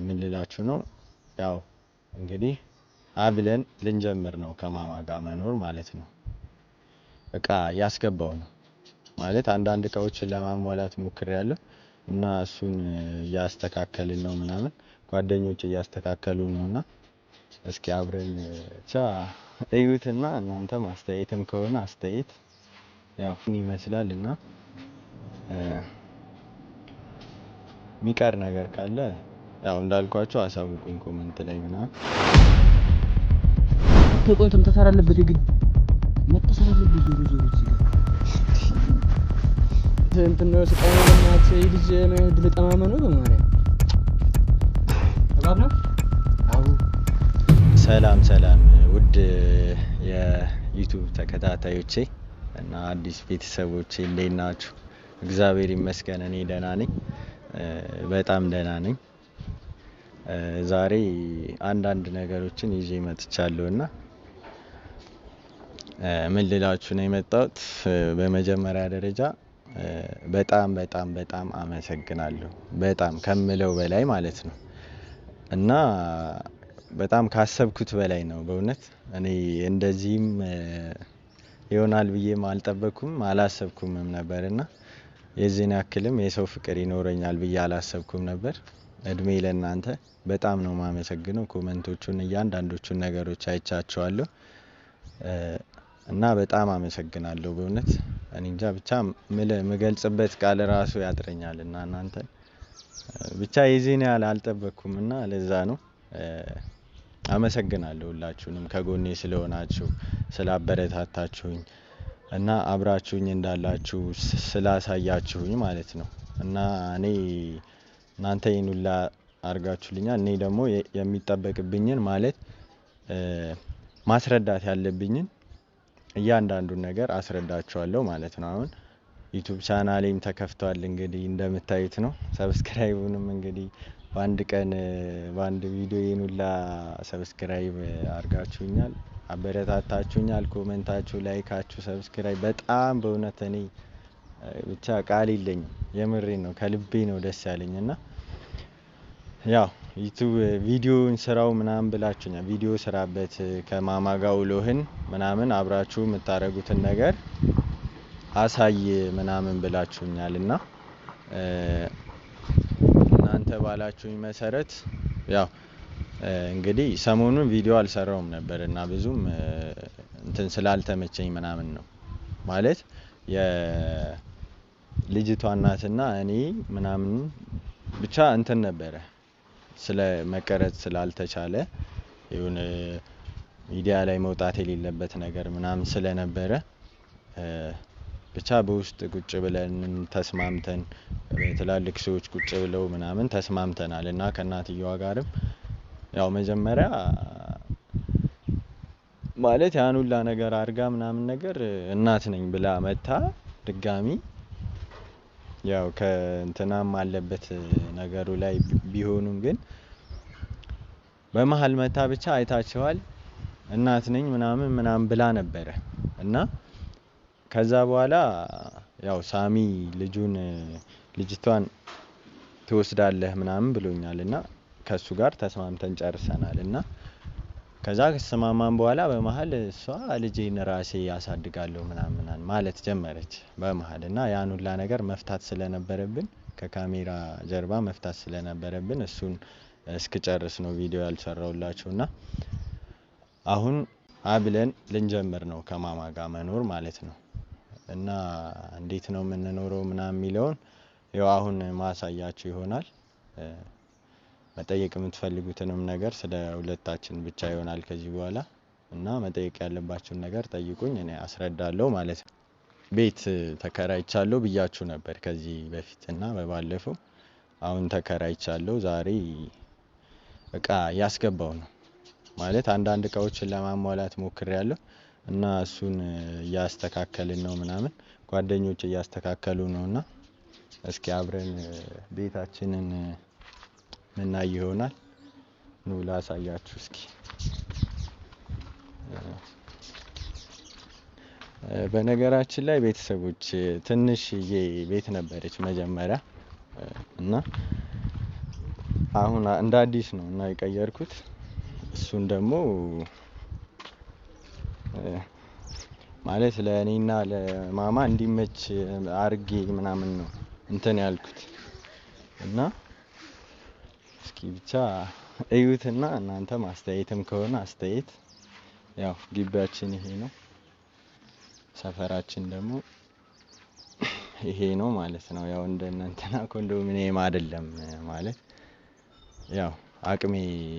ምን ልላችሁ ነው ያው እንግዲህ አብለን ልንጀምር ነው ከማማ ጋር መኖር ማለት ነው። እቃ ያስገባው ነው ማለት አንዳንድ እቃዎችን ለማሟላት ሞክሬያለሁ እና እሱን እያስተካከልን ነው ምናምን ጓደኞች እያስተካከሉ ነውና እስኪ አብረን ብቻ እዩትና እናንተ ማስተያየትም ከሆነ አስተያየት ያው ይመስላልና ሚቀር ነገር ካለ ያው እንዳልኳችሁ አሳውቁኝ ኮሜንት ላይ ምናምን። ተቆይቶ ተሰራለበት ይግድ መተሰራለበት ዞሮ ሲጋ እንትን ነው ስቃውናት ልጅ ነው ለጠማማ ነው በማርያም አባባ አው ሰላም ውድ የዩቲዩብ ተከታታዮቼ እና አዲስ ቤተሰቦቼ እንዴት ናችሁ? እግዚአብሔር ይመስገን እኔ ደህና ነኝ፣ በጣም ደህና ነኝ። ዛሬ አንዳንድ ነገሮችን ይዤ መጥቻለሁና ምን ልላችሁ ነው የመጣሁት። በመጀመሪያ ደረጃ በጣም አመሰግናለሁ፣ በጣም ከምለው በላይ ማለት ነው እና በጣም ካሰብኩት በላይ ነው በእውነት። እኔ እንደዚህም ይሆናል ብዬም አልጠበቅኩም አላሰብኩምም ነበርና የዚህን ያክልም የሰው ፍቅር ይኖረኛል ብዬ አላሰብኩም ነበር። እድሜ ለእናንተ። በጣም ነው ማመሰግነው። ኮሜንቶቹን እያንዳንዶቹን ነገሮች አይቻቸዋለሁ እና በጣም አመሰግናለሁ በእውነት። እኔ እንጃ ብቻ ምገልጽበት ቃል ራሱ ያጥረኛል እና እናንተ ብቻ የዚህን ያህል አልጠበቅኩምና ለዛ ነው። አመሰግናለሁ ሁላችሁንም ከጎኔ ስለሆናችሁ ስላበረታታችሁኝ እና አብራችሁኝ እንዳላችሁ ስላሳያችሁኝ ማለት ነው እና እኔ እናንተ ይሄን ሁላ አርጋችሁልኛል። እኔ ደግሞ የሚጠበቅብኝን ማለት ማስረዳት ያለብኝን እያንዳንዱን ነገር አስረዳችኋለሁ ማለት ነው። አሁን ዩቲዩብ ቻናሌም ተከፍቷል እንግዲህ እንደምታዩት ነው። ሰብስክራይቡንም እንግዲህ በአንድ ቀን በአንድ ቪዲዮ ይሄን ሁላ ሰብስክራይብ አርጋችሁኛል፣ አበረታታችሁኛል። ኮሜንታችሁ፣ ላይካችሁ፣ ሰብስክራይብ በጣም በእውነት እኔ ብቻ ቃል የለኝም። የምሬን ነው፣ ከልቤ ነው ደስ ያለኝና ያው ዩቲዩብ ቪዲዮን ስራው ምናምን ብላችሁኛል። ቪዲዮ ስራበት ከማማ ጋር ውሎህን ምናምን አብራችሁ የምታረጉትን ነገር አሳይ ምናምን ብላችሁኛልና እናንተ ባላችሁኝ መሰረት ያው እንግዲህ ሰሞኑን ቪዲዮ አልሰራውም ነበር እና ብዙም እንትን ስላልተመቸኝ ምናምን ነው ማለት የልጅቷ እናትና እኔ ምናምን ብቻ እንትን ነበረ ስለ መቀረጽ ስላልተቻለ ይሁን ሚዲያ ላይ መውጣት የሌለበት ነገር ምናምን ስለነበረ ብቻ በውስጥ ቁጭ ብለን ተስማምተን በትላልቅ ሰዎች ቁጭ ብለው ምናምን ተስማምተናል እና ከእናትየዋ ጋርም ያው መጀመሪያ ማለት ያን ሁላ ነገር አርጋ ምናምን ነገር እናት ነኝ ብላ መታ ድጋሚ ያው ከእንትናም አለበት ነገሩ ላይ ቢሆኑም ግን በመሃል መታ ብቻ አይታችኋል እናት ነኝ ምናምን ብላ ነበረ እና ከዛ በኋላ ያው ሳሚ ልጅቷን ትወስዳለህ ምናምን ብሎኛልና ከሱ ጋር ተስማምተን ጨርሰናል እና ከዛ ከተስማማን በኋላ በመሃል እሷ ልጄን ራሴ ያሳድጋለሁ ምናምን ማለት ጀመረች በመሃል እና ያን ሁላ ነገር መፍታት ስለነበረብን ከካሜራ ጀርባ መፍታት ስለነበረብን እሱን እስክጨርስ ነው ቪዲዮ ያልሰራውላችሁና አሁን አብለን ልንጀምር ነው ከማማ ጋር መኖር ማለት ነው እና እንዴት ነው የምንኖረው ምናምን የሚለውን ያው አሁን ማሳያችሁ ይሆናል። መጠየቅ የምትፈልጉትንም ነገር ስለ ሁለታችን ብቻ ይሆናል ከዚህ በኋላ እና መጠየቅ ያለባችሁን ነገር ጠይቁኝ እኔ አስረዳለሁ ማለት ነው። ቤት ተከራይቻለሁ ብያችሁ ነበር ከዚህ በፊት እና በባለፈው አሁን ተከራይቻለሁ። ዛሬ እቃ ያስገባው ነው ማለት አንዳንድ እቃዎችን ለማሟላት ሞክሬያለሁ እና እሱን እያስተካከልን ነው ምናምን ጓደኞች እያስተካከሉ ነውና እስኪ አብረን ቤታችንን ምናይ ይሆናል። ኑ ላሳያችሁ እስኪ። በነገራችን ላይ ቤተሰቦች ትንሽዬ ቤት ነበረች መጀመሪያ እና አሁን እንደ አዲስ ነው እና የቀየርኩት። እሱን ደግሞ ማለት ለእኔና ለማማ እንዲመች አርጌ ምናምን ነው እንትን ያልኩት እና እስኪ ብቻ እዩትና እናንተ ማስተያየትም ከሆነ አስተያየት። ያው ግቢያችን ይሄ ነው፣ ሰፈራችን ደግሞ ይሄ ነው ማለት ነው። ያው እንደነንተና ኮንዶሚኒየም አይደለም ማለት ያው አቅሜ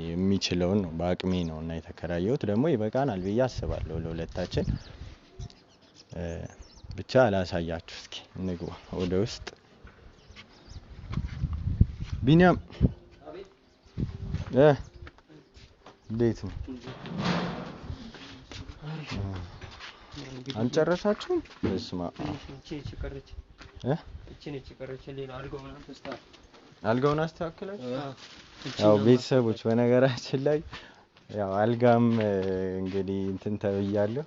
የሚችለውን ነው፣ በአቅሜ ነው እና የተከራየሁት። ደግሞ ይበቃናል ብዬ አስባለሁ ለሁለታችን። ብቻ ላሳያችሁ እስኪ እንግባ ወደ ውስጥ። ቢኒያም እንዴት ነው? አልጨረሳችሁም? በስመ አብ አልጋውን አስተካክላችሁ? ያው ቤተሰቦች በነገራችን ላይ ያው አልጋም እንግዲህ እንትን ተብያለሁ።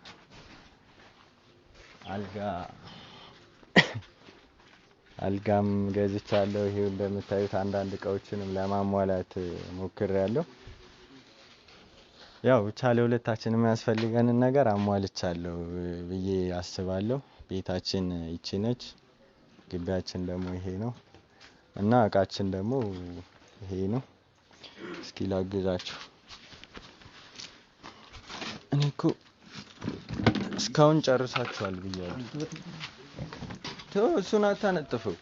አልጋም ገዝቻለሁ። ይሄው እንደምታዩት አንዳንድ እቃዎችንም ለማሟላት ሞክሬያለሁ። ያው ብቻ ለሁለታችን የሚያስፈልገንን ነገር አሟልቻለሁ ብዬ አስባለሁ። ቤታችን ይቺ ነች፣ ግቢያችን ደግሞ ይሄ ነው እና እቃችን ደግሞ ይሄ ነው። እስኪ ላግዛችሁ። እኔ እኮ እስካሁን ጨርሳችኋል ብያለሁ። ተው እሱን አታነጥፈው።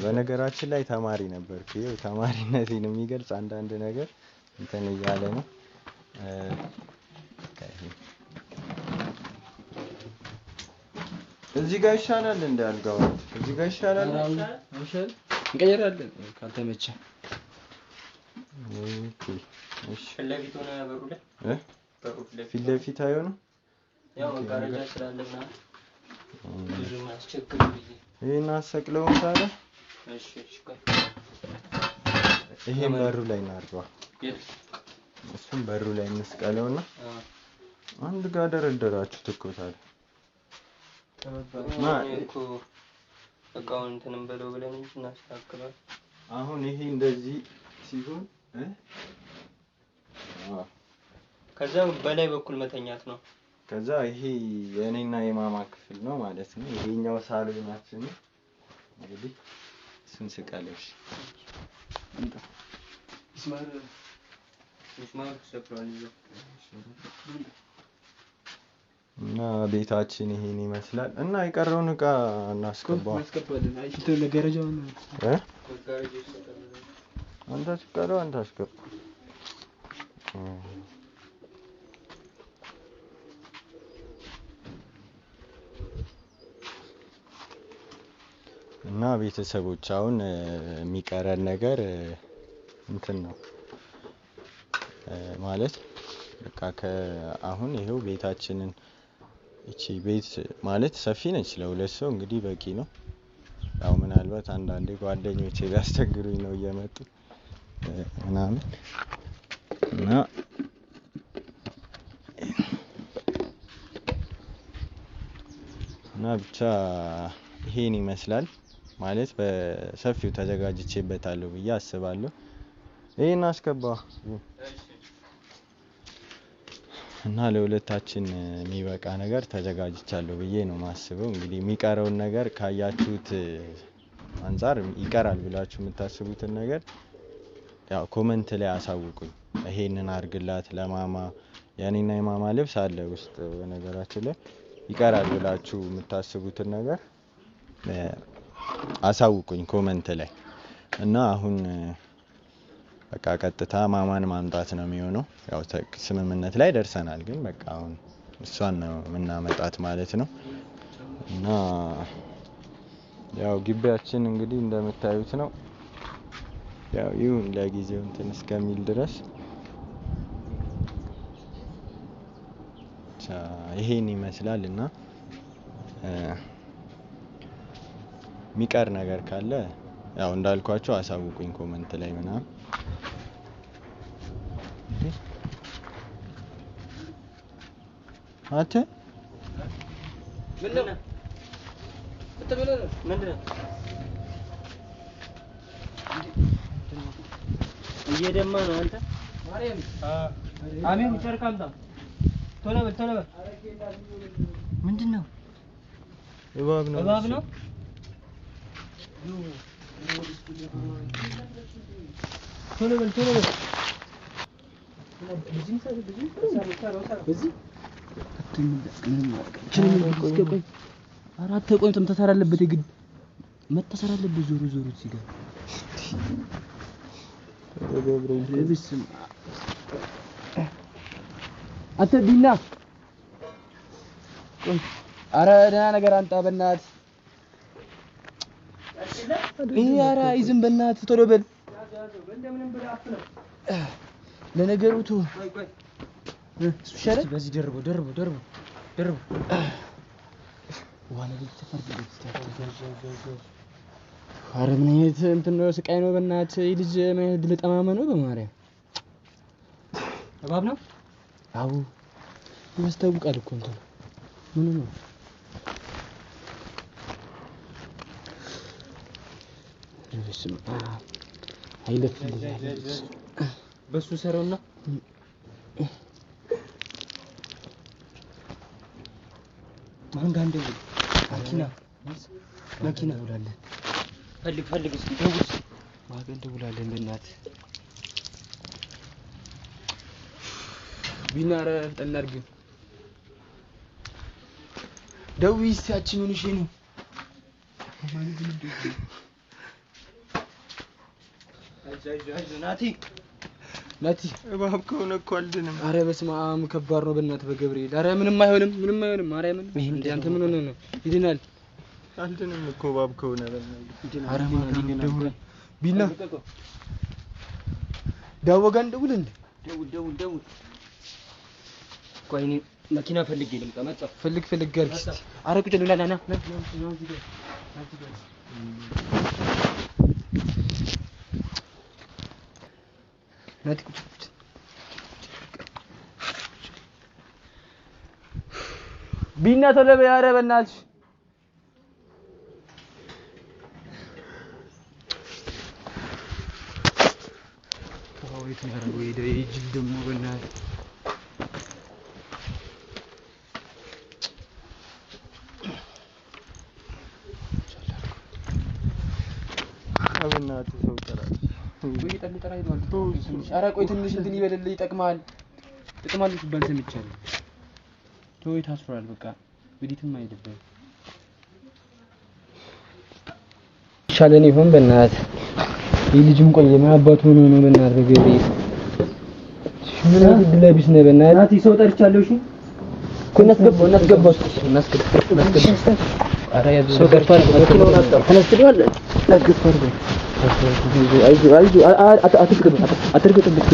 በነገራችን ላይ ተማሪ ነበርኩ። ይኸው ተማሪነቴን የሚገልጽ አንዳንድ ነገር እንትን እያለ ነው። እዚህ ጋር ይሻላል እንደ አልጋው እዚህ ጋር ይሻላል። አይሻል እንቀየራለን ካልተመቸ። ኦኬ እሺ። ለፊት ሆነ በሩ ላይ ፊት ለፊት አይሆንም። ያው ጋራጃ ስላለና ብዙ ማስቸገር ብዬ ይሄን አሰቅለውም ታዲያ። እሺ እሺ። ይሄን በሩ ላይ እናድርገው። እሱም በሩ ላይ እንስቀለውና አንድ ጋር ደረደራችሁት እኮ ታዲያ። እኮ እቃውን እንትንም በለው ብለን እንጂ እናስተካክላለን። አሁን ይሄ እንደዚህ ሲሆን ከዛ በላይ በኩል መተኛት ነው። ከዛ ይሄ የኔና የማማ ክፍል ነው ማለት ነው። ይሄኛው ሳሎናችን ነው። እንግዲህ እሱን ስቀለሽ ሚስማር ተሰቅሏል እና ቤታችን ይሄን ይመስላል እና የቀረውን እቃ እናስገባው። አይ እንትን ለገረጃው ነው አንተ ስቀለው አንተ አስገባ። እና ቤተሰቦች አሁን የሚቀረን ነገር እንትን ነው ማለት በቃ አሁን ይሄው ቤታችንን እቺ ቤት ማለት ሰፊ ነች፣ ለሁለት ሰው እንግዲህ በቂ ነው። ያው ምናልባት አንዳንዴ ጓደኞቼ ሊያስቸግሩኝ ነው እየመጡ ምናምን እና ብቻ ይሄን ይመስላል ማለት በሰፊው ተዘጋጅቼበታለሁ ብዬ አስባለሁ። ይሄን አስገባ እና ለሁለታችን የሚበቃ ነገር ተዘጋጅቻለሁ ብዬ ነው ማስበው። እንግዲህ የሚቀረውን ነገር ካያችሁት አንፃር ይቀራል ብላችሁ የምታስቡትን ነገር ያው ኮመንት ላይ አሳውቁኝ። ይሄንን አርግላት ለማማ፣ የኔና የማማ ልብስ አለ ውስጥ በነገራችን ላይ ይቀራል ብላችሁ የምታስቡትን ነገር አሳውቁኝ ኮመንት ላይ እና አሁን በቃ ቀጥታ ማማን ማምጣት ነው የሚሆነው። ያው ስምምነት ላይ ደርሰናል፣ ግን በቃ አሁን እሷን ነው የምናመጣት ማለት ነው። እና ያው ግቢያችን እንግዲህ እንደምታዩት ነው። ያው ይሁን ለጊዜው እንትን እስከሚል ድረስ ይሄን ይመስላል እና የሚቀር ነገር ካለ ያው እንዳልኳችሁ አሳውቁኝ ኮመንት ላይ ምናምን። አተ ምንድነው? እየደማ ነው አንተ ማርያም አሜን ቸርካምታ ቶሎ በል ምንድነው እባብ ነው ቶሎ በል አራት ቆይም ተመታሰር አለበት የግድ መታሰር አለበት ዞሮ እዚህ ጋር ረብስም አትቢና ቆይ አረ ደህና ነገር አንጣ በእናት ኧረ ይዝም በእናት ቶሎ በል እንደምንም ብለህ አፍነው ለነገሩ ቶ ቆይ እሱ ሸረ በዚህ ደርቦ ዋና ልትፈርድበት ኧረ ምን አይነት እንትን ነው ስቃይ ነው በእናት ልጅ ምን አይነት ድል ጠማማ ነው በማርያም እባብ ነው አው ያስታውቃል እኮ እንትን ምን ነው ረብስም አይለፍ በሱ ሰራውና ማን ጋር እንደው መኪና ውላለ ፈልግ እስኪ ደውል ማን እንደውላለ በእናት ቢናረ ጠናርግ ደውይስ ያቺ ምን እሺ ነው ናቲ እባብ ከሆነ እኮ አልድንም። ኧረ በስመ አብ ከባድ ነው በእናትህ በገብርኤል። ኧረ ምንም አይሆንም ማርያምን እንዴ አንተ ምን ሆነህ ነው? ይድናል። አልድንም እኮ እባብ ከሆነ በእናትህ። ኧረ ማን ደውል ቢና ዳው ጋር እንደውል እንዴ ደውል ቆይ እኔ መኪና ፈልጌ ልምጣ መጣሁ ፈልግ ጋር እስኪ ኧረ ቁጭ ብላ ና ናቲ ቁጭ ቢና ቶሎ በይ ኧረ በእናትሽ ወይት ነው ያረገው ይጅል ደግሞ በእናትህ በእናትህ ሰው ጠራል ወይ ጠራ ይሏል ኧረ ቆይ ትንሽ እንትን ይበልልህ ይጠቅማል ሲባል ሰምቻለሁ ተወይ ታስፈራል በቃ ወዲትም አይደለም ሻለኔ ይሆን በእናትህ ልጅም ቆየ ማባቱ ሆኖ ነው በእናትህ በገብርኤል ምን አድለብስ ነው በእናትህ ናቲ ሰው ጠርቻለሁ እሺ እናስገባው ኧረ ሰው ጠርቷል መኪናውን አጣው ተነስተዋል አስገባው አይዞህ አትርገጥበት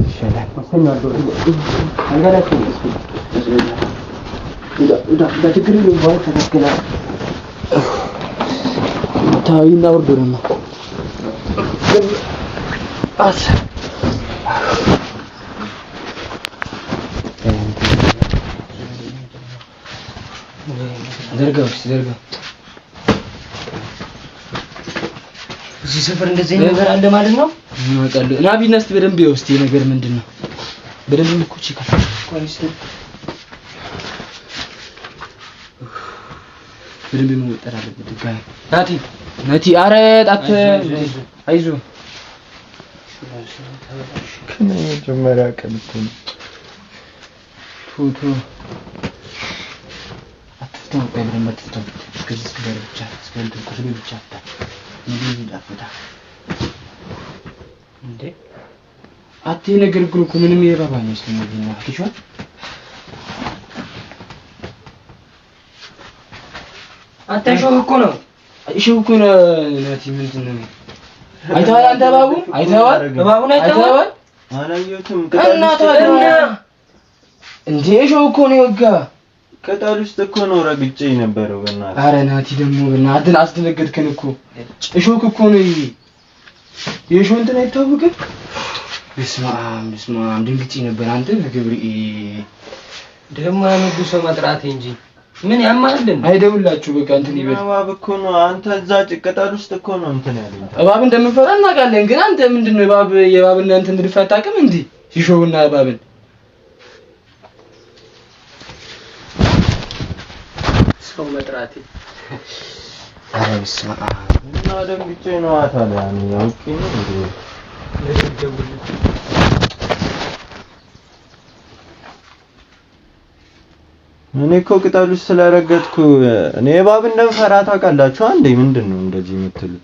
ይሻላል አንጋራችሁ እንዳ ችግር ነው ባል ተከከለ ታይና ወርዶ ነው አስ ዘርጋው እዚህ ሰፈር እንደዚህ ነገር አለ ማለት ነው ማውቃለሁ እና ቢነስት በደንብ ይወስቲ ነገር ምንድነው በደንብ እኮ ቼክ አድርጎ በደንብ መወጠር አለበት ድጋሚ ናቲ ኧረ ጣት አይዞህ ከመጀመሪያ ቀን እኮ ነው ፎቶ አትፍተው በደንብ አትፍተው እስከዚህ ጋር ብቻ እስከዚህ ክፍል ብቻ እንዴ ይጣፍጣ እንዴ አቴ ነገር ግሩፕ ምንም ይረባኝ ስለሚና አትሽው አታሽው እኮ ነው ናቲ ምንድነው አይተኸዋል አንተ እባቡን አይተኸዋል አላየሁትም እና ታዲያ እንዴ ሾው እኮ ነው የወጋ ቅጠል ውስጥ እኮ ነው ረግጬ የነበረው በእናትህ ኧረ ናቲ ደግሞ በእናትህ አስደነገጥከን እኮ እሾክ እኮ ነው ይሄ የሾህ እንትን አይታወቅም በስመ አብ ድንግጬ ነበር አንተ ገብርኤል ደግሞ ያመዱ ሰው መጥራት እንጂ ምን ያማልን? አይደውላችሁ በቃ እንትን ይበል። እባብ እኮ ነው አንተ እዛ ቅጠል ውስጥ እኮ ነው እንትን ያለኝ። እባብ እንደምንፈራ እናውቃለን፣ ግን አንተ ምንድነው የእባብና እንትን ድርፍ አታውቅም እንዴ? ሲሾውና እባብን ሰው መጥራቴ አረብስማ እና ደንግጬ ነው አታለ ያኔ ያውቂ ነው እንዴ እኔ እኮ ቅጠል ውስጥ ስለረገጥኩ እኔ እባብ እንደምፈራ ታውቃላችሁ አንዴ ምንድነው እንደዚህ የምትሉት?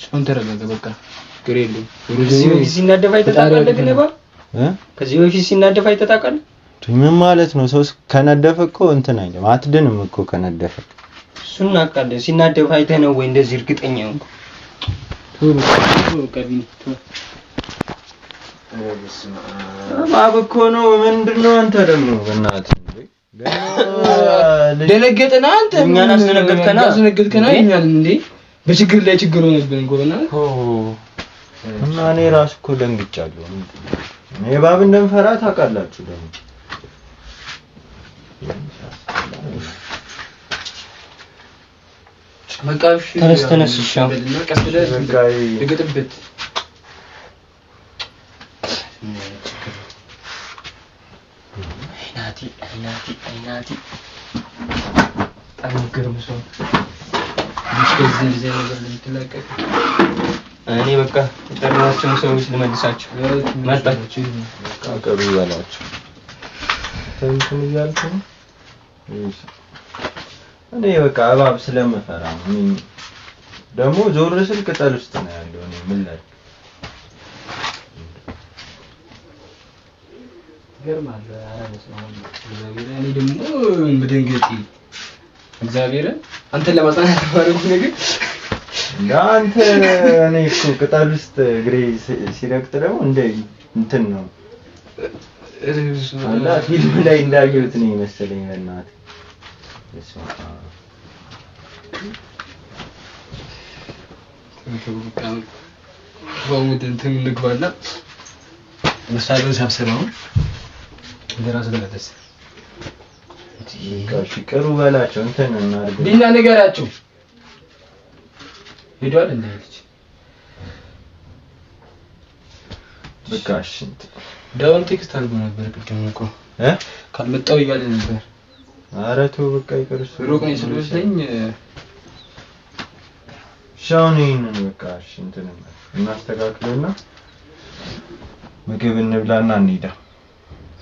ሰውን ተረጋጋ በቃ ግሬሉ ከዚህ በፊት ሲናደፍ አይተህ ታውቃለህ? ግን እባብ ከዚህ በፊት ሲናደፍ አይተህ ታውቃለህ? ምን ማለት ነው? ሰው ከነደፈ እኮ እንትን አይደለም አትድንም እኮ ከነደፈ። እሱን እናውቃለን። ሲናደፍ አይተህ ነው ወይ እንደዚህ እርግጠኛ ሆንኩ? እባብ እኮ ነው። ምንድነው አንተ ደግሞ በእናትህ ደነገጥና አንተ እኛን አስደነገጥከና እኛን እንዴ በችግር ላይ ችግር ሆነብን እኮ በእናትህ እና እኔ ራሱ እኮ ደንግጫለሁ። እኔ እባብ እንደምፈራ ታውቃላችሁ ደግሞ መቃሽ ተነስሻ ቀስ ብለህ እግጥበት አይናቲ ታንገርም ሰው እንደዚህ ነገር ልትላቀቅ እኔ በቃ የጠራኋቸውን ሰዎች ልመልሳቸው መጣችሁ ካቀሩ ይበላችሁ እንትን እያልኩ እኔ በቃ እባብ ስለምፈራ ነው። ደግሞ ዞር ስል ቅጠል ውስጥ ነው ያለው። እኔ ምን ላይ ገርማል አራስማው እግዚአብሔር እኔ ደግሞ በደንገጤ እግዚአብሔር አንተን ለማጽናናት ተባረኩ ነገር እንዳንተ እኔ እኮ ቅጠል ውስጥ እግሬ ሲረግጥ ደግሞ እንደ እንትን ነው አላ ፊልም ላይ እንዳየሁት ነው መሰለኝ። በእናትህ ወውድ እንትን ልግባና መሳሪያውን ሰብስበው እንደራስ ለነደስ ቅሩ በላቸው እንትን እናድርግ ዲና ነገራቸው ሄዷል እንዴት በቃ ሽንት ዳውን ቴክስት አድርጎ ነበር ቅድም እኮ ካልመጣው እያለ ነበር። ኧረ ተው በቃ ይቅርስ ሩቅ ነው ስለወሰደኝ ሻውኔን በቃ ሽንት ነው እናስተካክልና ምግብ እንብላና እንሂዳ።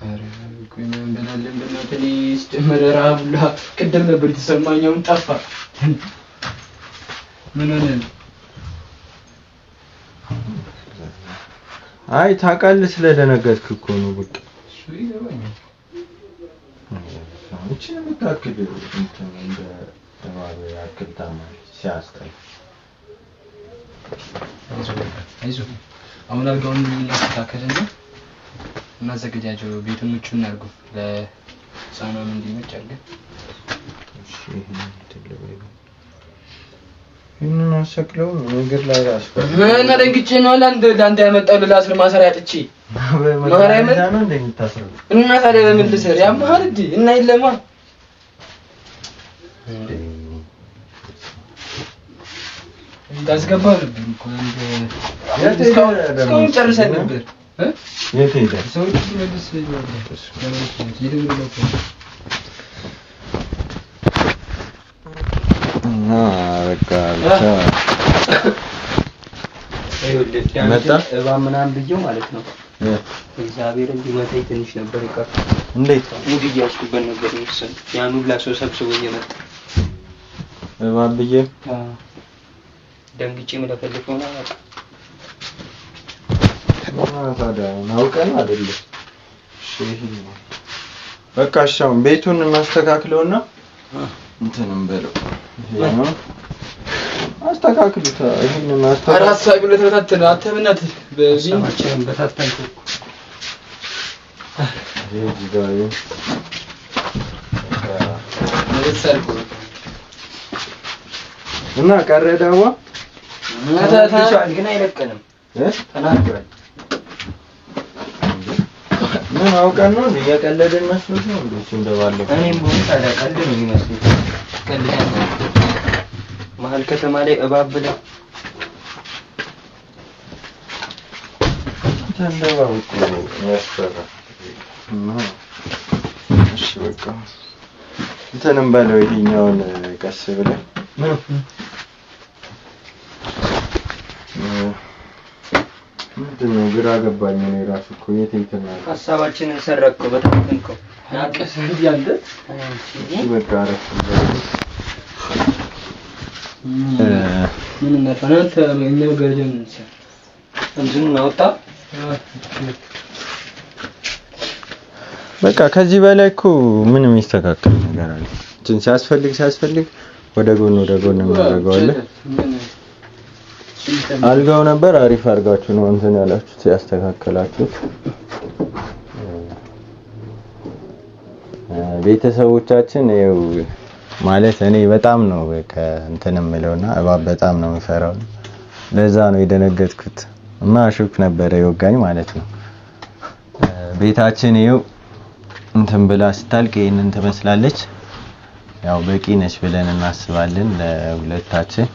ኧረ ቆይ ምን እንበላለን በእናትህ ሲጀመር ረሃቡላ ቅድም ነበር የተሰማኝ አሁን ጠፋ። ምን ሆነ? አይ ታውቃለህ ስለደነገጥክ እኮ ነው በቃ እሱ ይገባኛል። አንቺ የምታክል እንትን እንደ ተባለ ያክል ታማኝ ሲያስጠላ አይዞህ አሁን አልጋውን እናስተካክልና እናዘጋጃቸው ቤቱን ምቹ እናድርገው ለህፃኗም እንዲመች አድርገን እሺ ይሄንን አሰክለው ነገር ላይ አስፈራ እና ደንግጬ ነው ለአንተ ያመጣው ለላስር ማሰሪያ አጥቼ ማርያምን ነው እንደምታስረው እና ታዲያ ለምን ልሰር ያማር እንዴ እና ይለማ እንዳስገባው ነበር እኮ አንተ እስካሁን ጨርሰን ነበር የት ሄደ ሰዎች ሲመልስ ይደውልላቸው እና በቃ ብቻ መጣ እባብ ምናምን ብዬው ማለት ነው። እግዚአብሔር እንዲመታኝ ትንሽ ነበር ይቀር እንዴት ሙድ እያስኩበት ነበር መሰለኝ። ያን ሁላ ሰው ሰብስቦ እየመጣ እባብ ብዬ ደንግጬ መለፈልፈው ነው በቃ ታዲያ አውቀን አይደለም። እሺ በቃ ሻው ቤቱን እናስተካክለውና እንትንም በለው አስተካክሉት። ይሄንን አስተካክሉ። አራት ሰዓት ብለህ ተበታተነ አተምናት በዚህ ማቸን በታተንኩ እዚህ ጋር ለተሰርኩ እና ቀረ ዳዋ ታታል ግን አይለቀንም ተናግሯል። ምን አውቀን ነው እንዴ? እየቀለድን መስሎት ነው እንዴ? እንደባለፈው እኔም ቢሆን ታዲያ ቀልድ ነው የሚመስለው። ቀልድ ነው። መሀል ከተማ ላይ እባብ ብለህ እንደባው እኮ ያስፈራ። እሺ በቃ እንትንም በለው ይሄኛውን ቀስ ብለን ምንድን ነው ግራ ገባኝ። እኔ ራሱ እኮ የት እንትን ነው ሀሳባችንን ሰረቅከው በተንከው ናቀስ እንዲያለ በቃ አረፍ ምን ነበር አንተ እኛው ገርጀን እንትን እናውጣ። በቃ ከዚህ በላይ እኮ ምንም ይስተካከል ነገር አለ። እንትን ሲያስፈልግ ወደ ጎን እናደርገዋለን። አልጋው ነበር አሪፍ አድርጋችሁ ነው እንትን ያላችሁት ያስተካከላችሁት። ቤተሰቦቻችን ይኸው ማለት እኔ በጣም ነው እንትን የምለውና እባብ በጣም ነው የምፈራው። ለዛ ነው የደነገጥኩት። ማሹክ ነበር የወጋኝ ማለት ነው። ቤታችን ይኸው እንትን ብላ ስታልቅ ይሄንን ትመስላለች። ያው በቂ ነች ብለን እናስባለን ለሁለታችን።